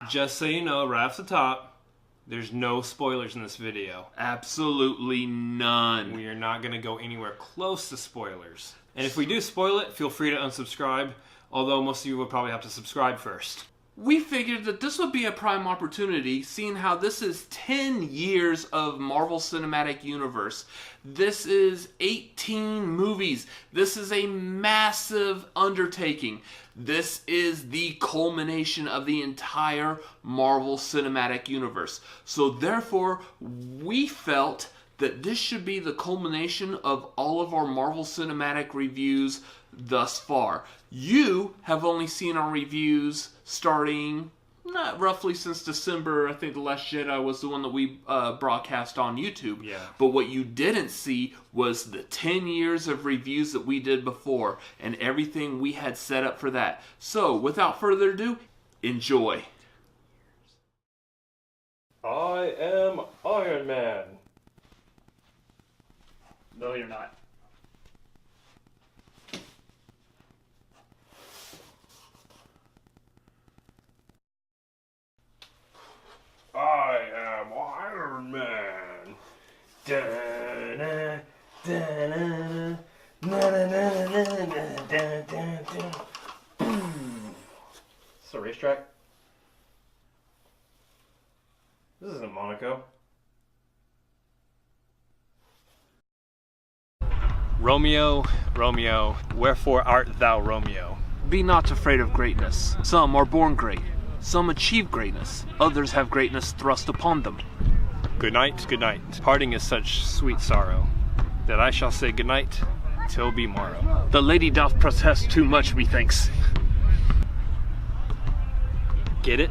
Just so you know, right off the top, there's no spoilers in this video. Absolutely none. We are not going to go anywhere close to spoilers. And if we do spoil it, feel free to unsubscribe, although most of you would probably have to subscribe first. We figured that this would be a prime opportunity, seeing how this is 10 years of Marvel Cinematic Universe. This is 18 movies. This is a massive undertaking. This is the culmination of the entire Marvel Cinematic Universe. So therefore, we felt that this should be the culmination of all of our Marvel Cinematic reviews thus far. You have only seen our reviews starting roughly since December. I think The Last Jedi was the one that we broadcast on YouTube. Yeah. But what you didn't see was the 10 years of reviews that we did before and everything we had set up for that. So, without further ado, enjoy. I am Iron Man. No, you're not. I am Iron Man. Da-na, da-na, na-na-na-na-na-na-na-na-na. It's a racetrack. This isn't Monaco. Romeo, Romeo, wherefore art thou Romeo? Be not afraid of greatness. Some are born great. Some achieve greatness. Others have greatness thrust upon them. Good night, good night. Parting is such sweet sorrow, that I shall say good night till be morrow. The lady doth protest too much, methinks. Get it?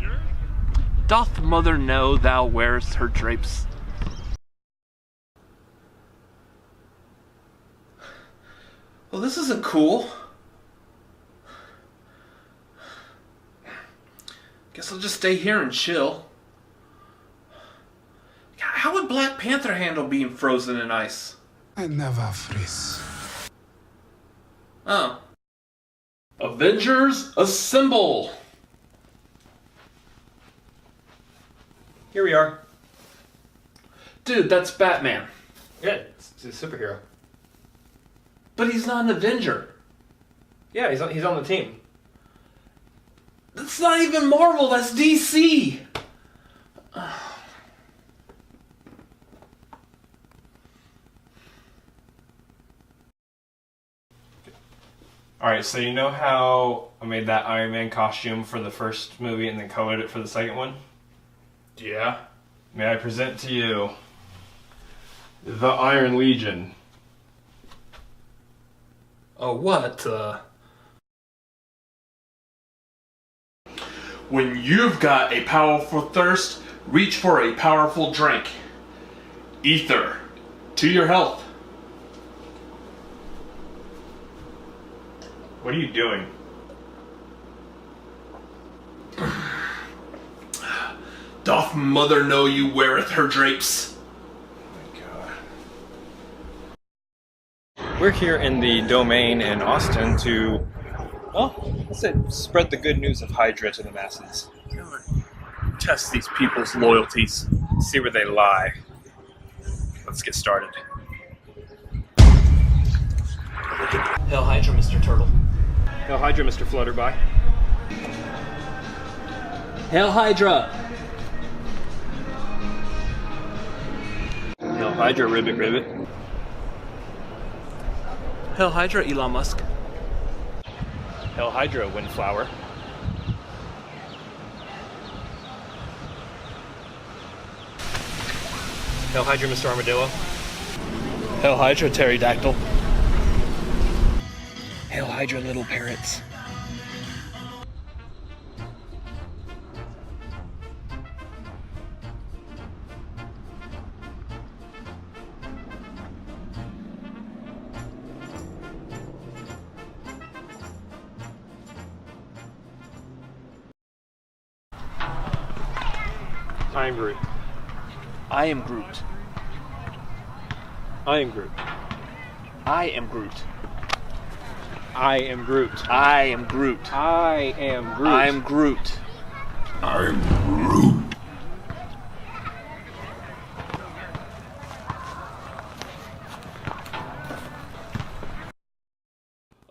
Doth mother know thou wearest her drapes? Well, this isn't cool. Guess I'll just stay here and chill. How would Black Panther handle being frozen in ice? I never freeze. Oh. Avengers, assemble! Here we are. Dude, that's Batman. Yeah, it's a superhero. But he's not an Avenger. Yeah, he's on the team. That's not even Marvel, that's DC! Alright, so you know how I made that Iron Man costume for the first movie and then colored it for the second one? Yeah. May I present to you the Iron Legion. Oh, what? When you've got a powerful thirst, reach for a powerful drink. Ether. To your health. What are you doing? Doth mother know you weareth her drapes? Oh my god. We're here in the Domain in Austin to, well, let's say spread the good news of Hydra to the masses. Test these people's loyalties. See where they lie. Let's get started. Hail Hydra, Mr. Turtle. Hail Hydra, Mr. Flutterby. Hail Hydra! Hail Hydra, Ribbit Ribbit. Hail Hydra, Elon Musk. Hail Hydra, Windflower. Hail Hydra, Mr. Armadillo. Hail Hydra, Pterodactyl. Hail Hydra, little parrots. I am Groot. I am Groot. I am Groot. I am Groot. I am Groot. I am Groot. I am Groot. I am Groot. I'm Groot.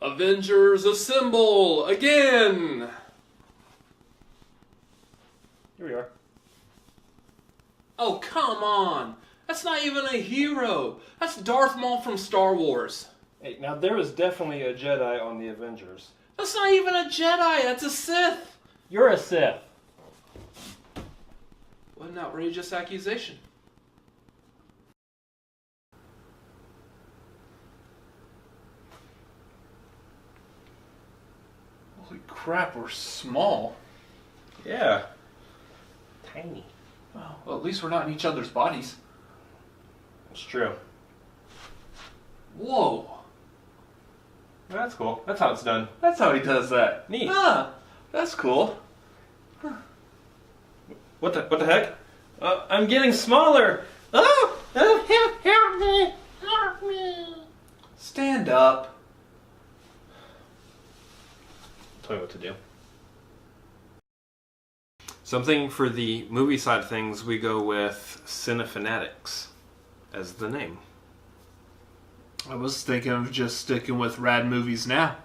Avengers assemble again! Here we are. Oh, come on! That's not even a hero! That's Darth Maul from Star Wars! Hey, now there was definitely a Jedi on the Avengers. That's not even a Jedi, that's a Sith! You're a Sith. What an outrageous accusation. Holy crap, we're small. Yeah. Tiny. Well, at least we're not in each other's bodies. That's true. Whoa. That's cool. That's how it's done. That's how he does that. Neat. Ah, that's cool. What the heck? I'm getting smaller. Oh, help me. Help me. Stand up. Tell me what to do. Something for the movie side of things, we go with Cinefanatics as the name. I was thinking of just sticking with Rad Movies Now.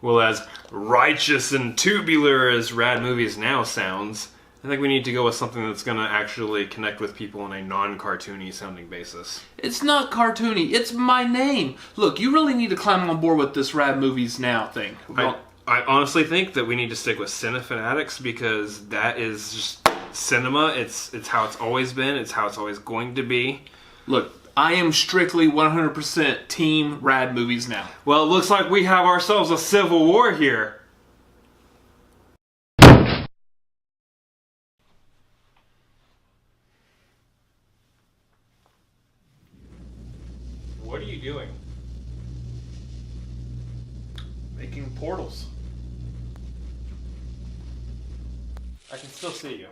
Well, as righteous and tubular as Rad Movies Now sounds, I think we need to go with something that's going to actually connect with people on a non-cartoony sounding basis. It's not cartoony. It's my name. Look, you really need to climb on board with this Rad Movies Now thing. I honestly think that we need to stick with Cinefanatics because that is just cinema. It's how it's always been. It's how it's always going to be. Look, I am strictly 100% Team Rad Movies Now. Well, it looks like we have ourselves a civil war here. What are you doing? Making portals. I can still see you.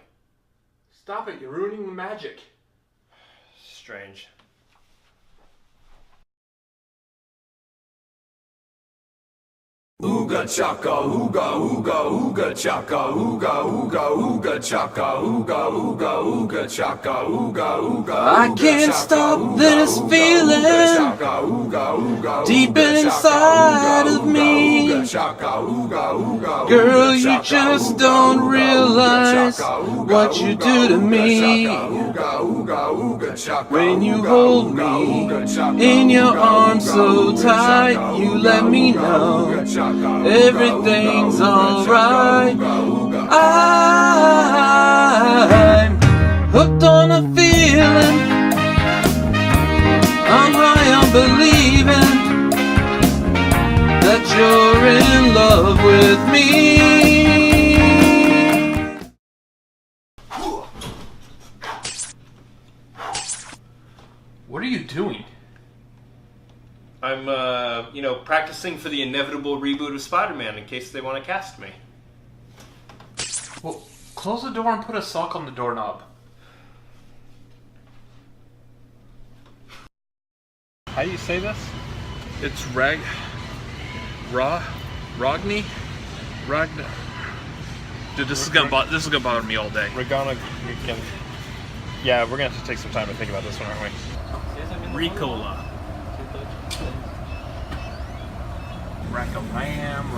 Stop it, you're ruining the magic. Strange. Ooga chaka, ooga ooga ooga chaka, ooga ooga ooga chaka, ooga ooga ooga chaka, ooga ooga. I can't stop this feeling deep inside of me. Girl, you just don't realize what you do to me. When you hold me in your arms so tight, you let me know everything's alright. I'm hooked on a feeling. I'm high on believing that you're in love with me. What are you doing? I'm, practicing for the inevitable reboot of Spider-Man in case they want to cast me. Well, close the door and put a sock on the doorknob. How do you say this? It's Ragni? Dude, this is gonna bother me all day. Yeah, we're gonna have to take some time to think about this one, aren't we? Ricola. Rack of lamb,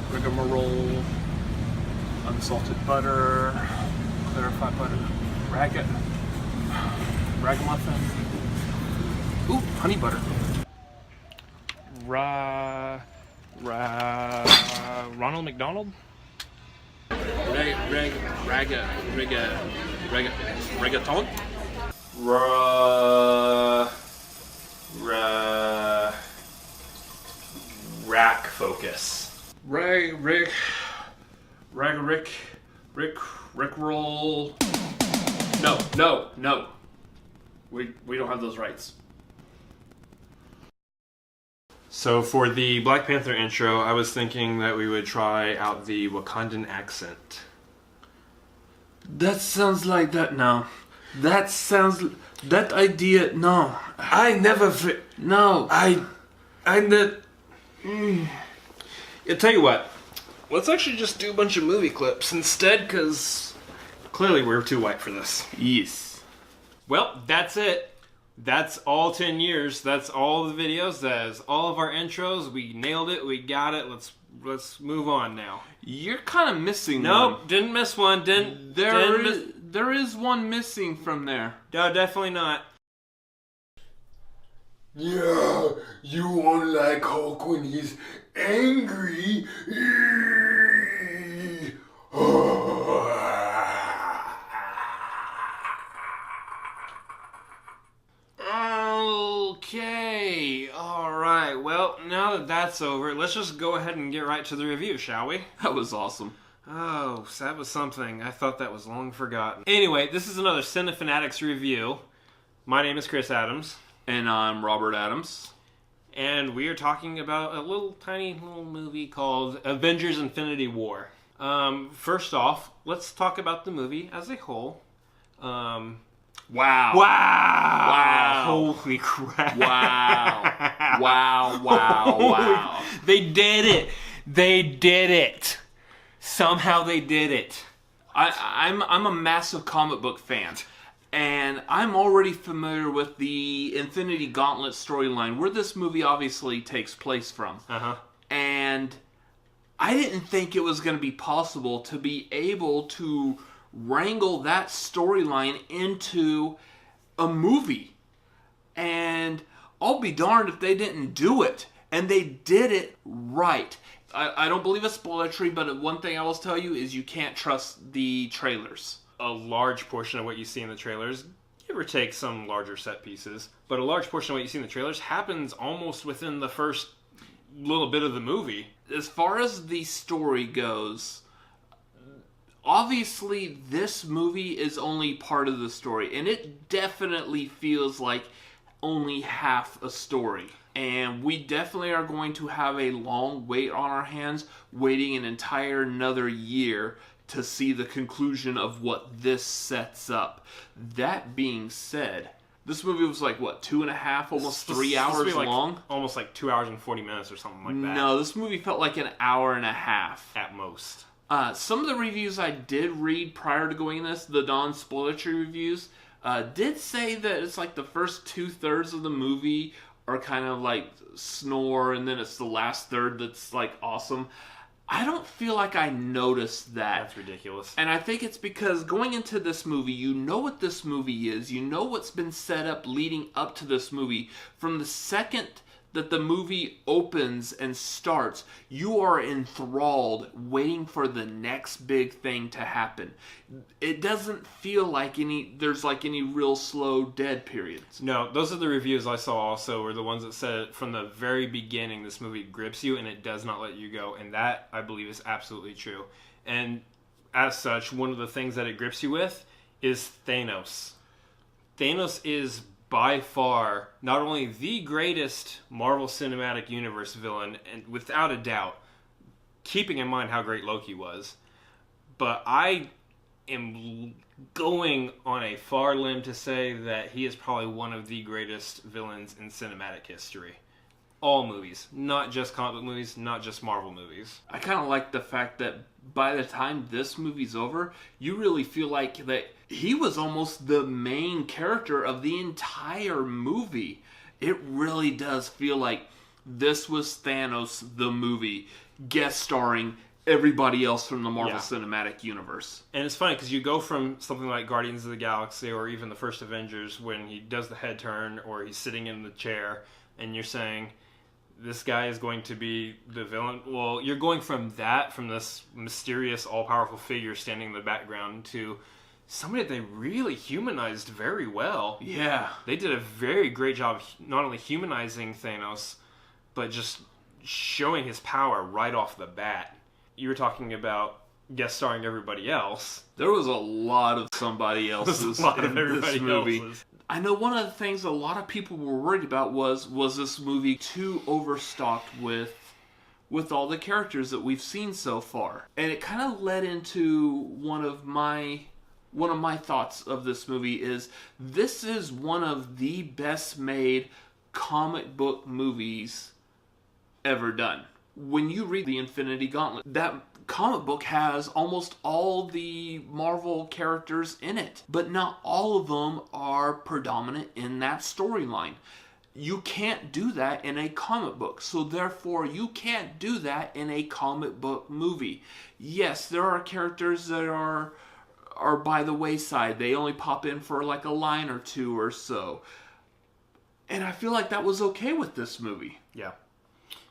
rigmarole, unsalted butter, clarified butter, ragamuffin. Ooh, honey butter. Ronald McDonald? Reggaeton? Rack focus. Rick roll. No. We don't have those rights. So for the Black Panther intro, I was thinking that we would try out the Wakandan accent. That sounds like that now. That idea, no. No. I tell you what. let's actually just do a bunch of movie clips instead, because clearly we're too white for this. Yes. Well, that's it. That's all 10 years. That's all the videos. That is all of our intros. We nailed it. We got it. Let's move on now. You're kind of missing Nope, one. didn't miss one. There is one missing from there. No, definitely not. Yeah, you won't like Hulk when he's angry. Okay, alright. Well, now that that's over, let's just go ahead and get right to the review, shall we? That was awesome. Oh, so that was something. I thought that was long forgotten. Anyway, this is another Cinefanatics review. My name is Chris Adams. And I'm Robert Adams. And we are talking about a tiny little movie called Avengers Infinity War. First off, let's talk about the movie as a whole. Wow. Wow! Holy crap. Wow. Wow. They did it! They did it! Somehow they did it. I'm a massive comic book fan. And I'm already familiar with the Infinity Gauntlet storyline, where this movie obviously takes place from. Uh-huh. And I didn't think it was going to be possible to be able to wrangle that storyline into a movie. And I'll be darned if they didn't do it. And they did it right. I don't believe it's spoilery, but one thing I will tell you is you can't trust the trailers. A large portion of what you see in the trailers, give or take some larger set pieces, but a large portion of what you see in the trailers happens almost within the first little bit of the movie. As far as the story goes, obviously this movie is only part of the story, and it definitely feels like only half a story. And we definitely are going to have a long wait on our hands, waiting an entire another year to see the conclusion of what this sets up. That being said, this movie was like, what, 2.5, almost 3 hours long? Almost like 2 hours and 40 minutes or something like that. No, this movie felt like an hour and a half. At most. Some of the reviews I did read prior to going in this, the non-spoilery reviews, did say that it's like the first 2/3 of the movie are kind of like snore, and then it's the last third that's like awesome. I don't feel like I noticed that. That's ridiculous. And I think it's because going into this movie, you know what this movie is. You know what's been set up leading up to this movie. From the second that the movie opens and starts, you are enthralled, waiting for the next big thing to happen. It doesn't feel like there's like any real slow dead periods. No, those are the reviews I saw also, were the ones that said from the very beginning this movie grips you and it does not let you go. And that, I believe, is absolutely true. And as such, one of the things that it grips you with is Thanos. Thanos is by far not only the greatest Marvel Cinematic Universe villain, and without a doubt, keeping in mind how great Loki was, but I am going on a far limb to say that he is probably one of the greatest villains in cinematic history. All movies, not just comic book movies, not just Marvel movies. I kind of like the fact that by the time this movie's over, you really feel like that he was almost the main character of the entire movie. It really does feel like this was Thanos the movie, guest starring everybody else from the Marvel Cinematic Universe. And it's funny because you go from something like Guardians of the Galaxy or even the first Avengers when he does the head turn or he's sitting in the chair and you're saying, this guy is going to be the villain. Well, you're going from this mysterious, all-powerful figure standing in the background to somebody that they really humanized very well. Yeah. They did a very great job not only humanizing Thanos, but just showing his power right off the bat. You were talking about guest starring everybody else. There was a lot of somebody else's in this movie. I know one of the things a lot of people were worried about was this movie too overstocked with all the characters that we've seen so far. And it kind of led into one of my thoughts of this movie is this is one of the best made comic book movies ever done. When you read the Infinity Gauntlet, that comic book has almost all the Marvel characters in it, but not all of them are predominant in that storyline. You can't do that in a comic book, so therefore you can't do that in a comic book movie. Yes, there are characters that are by the wayside. They only pop in for like a line or two or so. And I feel like that was okay with this movie. Yeah.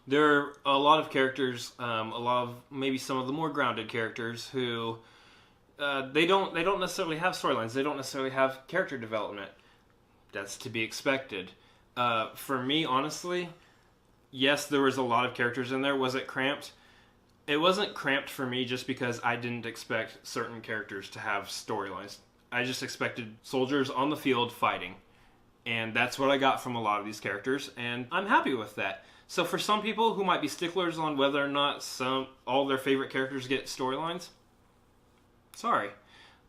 There are a lot of characters, a lot of maybe some of the more grounded characters who they don't necessarily have storylines. They don't necessarily have character development. That's to be expected. For me, honestly, yes, there was a lot of characters in there. Was it cramped? It wasn't cramped for me just because I didn't expect certain characters to have storylines. I just expected soldiers on the field fighting. And that's what I got from a lot of these characters, and I'm happy with that. So for some people who might be sticklers on whether or not all their favorite characters get storylines, sorry.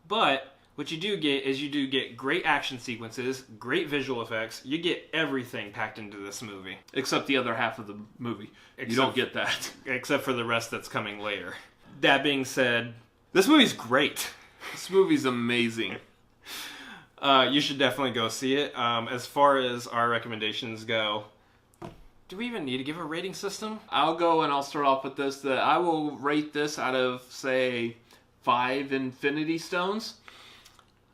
But what you do get is you do get great action sequences, great visual effects. You get everything packed into this movie. Except the other half of the movie. You don't get that. Except for the rest that's coming later. That being said, this movie's great. This movie's amazing. You should definitely go see it. As far as our recommendations go, do we even need to give a rating system? I'll go and I'll start off with this. That I will rate this out of, say, 5 Infinity Stones.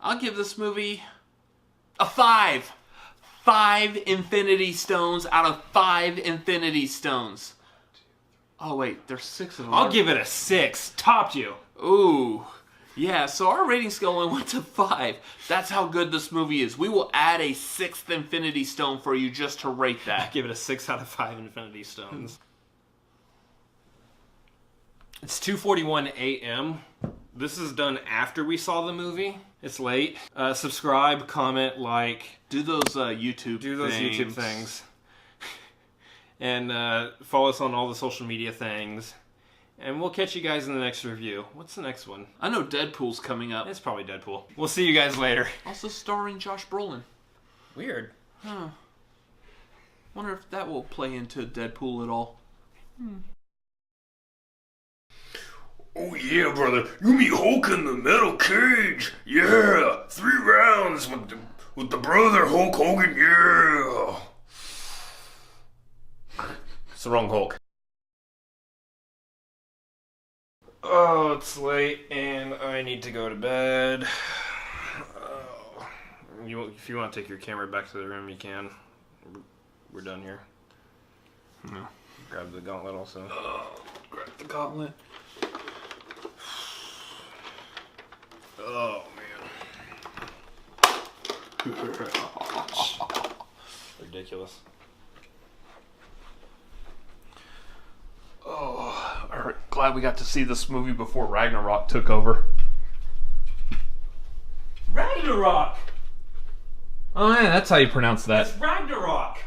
I'll give this movie a 5. 5 Infinity Stones out of 5 Infinity Stones. Oh, wait, there's 6 of them. I'll give it a 6. Topped you. Ooh. Yeah, so our rating scale only went to 5. That's how good this movie is. We will add a 6th Infinity Stone for you just to rate that. Give it a 6 out of 5 Infinity Stones. It's 2:41 a.m. This is done after we saw the movie. It's late. Subscribe, comment, like. Do those YouTube things. And follow us on all the social media things. And we'll catch you guys in the next review. What's the next one? I know Deadpool's coming up. It's probably Deadpool. We'll see you guys later. Also starring Josh Brolin. Weird. Huh. Wonder if that will play into Deadpool at all. Oh yeah, brother. You meet Hulk in the metal cage. Yeah. 3 rounds with the brother Hulk Hogan. Yeah. It's the wrong Hulk. Oh, it's late and I need to go to bed. If you want to take your camera back to the room, you can. We're done here. No. Grab the gauntlet also. Grab the gauntlet. Oh, man. Ridiculous. Oh, alright. Glad we got to see this movie before Ragnarok took over. Ragnarok! Oh yeah, that's how you pronounce that. It's Ragnarok!